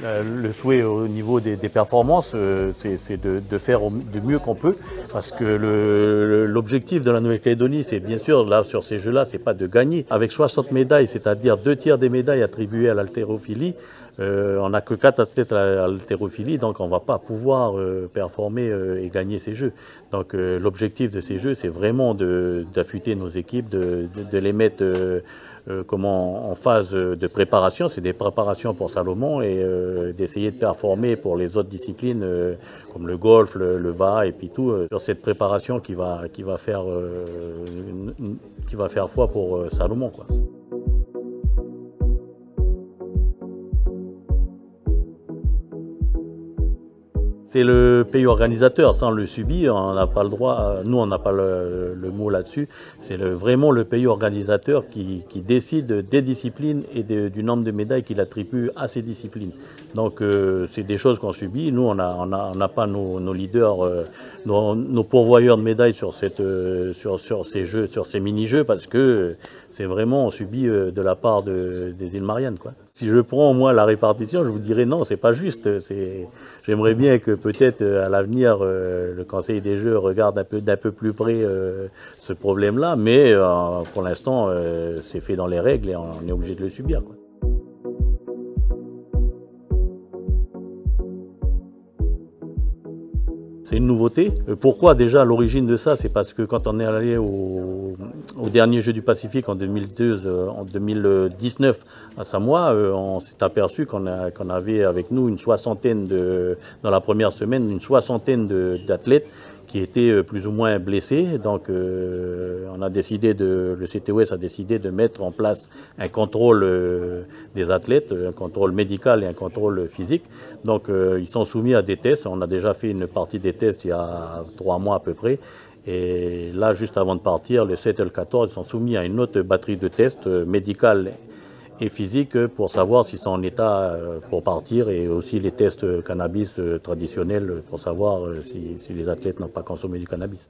Le souhait au niveau des performances, c'est de faire du mieux qu'on peut, parce que l'objectif de la Nouvelle-Calédonie, c'est bien sûr, là, sur ces Jeux-là, c'est pas de gagner. Avec 60 médailles, c'est-à-dire 2 tiers des médailles attribuées à l'haltérophilie, on n'a que 4 athlètes à l'haltérophilie, donc on ne va pas pouvoir performer et gagner ces Jeux. Donc l'objectif de ces Jeux, c'est vraiment d'affûter nos équipes, de les mettre en phase de préparation. C'est des préparations pour Salomon et d'essayer de performer pour les autres disciplines comme le golf, le VA et puis tout, sur cette préparation qui va faire foi pour Salomon, quoi. C'est le pays organisateur, ça on le subit, on n'a pas le droit, nous on n'a pas le mot là-dessus. C'est vraiment le pays organisateur qui décide des disciplines et du nombre de médailles qu'il attribue à ces disciplines. Donc c'est des choses qu'on subit. Nous on n'a pas nos leaders, nos pourvoyeurs de médailles sur ces jeux, sur ces mini-jeux, parce que c'est vraiment on subit de la part des îles Mariannes, quoi. Si je prends moi la répartition, je vous dirais non, c'est pas juste. J'aimerais bien que peut-être à l'avenir le Conseil des Jeux regarde d'un peu plus près ce problème-là, mais pour l'instant c'est fait dans les règles et on est obligé de le subir, quoi. C'est une nouveauté. Pourquoi déjà l'origine de ça? C'est parce que quand on est allé au dernier Jeux du Pacifique en 2019 à Samoa, on s'est aperçu qu'on avait avec nous dans la première semaine, une soixantaine d'athlètes qui étaient plus ou moins blessés. Donc le CTOS a décidé de mettre en place un contrôle des athlètes, un contrôle médical et un contrôle physique. Donc ils sont soumis à des tests. On a déjà fait une partie des tests il y a 3 mois à peu près. Et là, juste avant de partir, le 7 et le 14, ils sont soumis à une autre batterie de tests médicales et physiques pour savoir s'ils sont en état pour partir, et aussi les tests cannabis traditionnels pour savoir si les athlètes n'ont pas consommé du cannabis.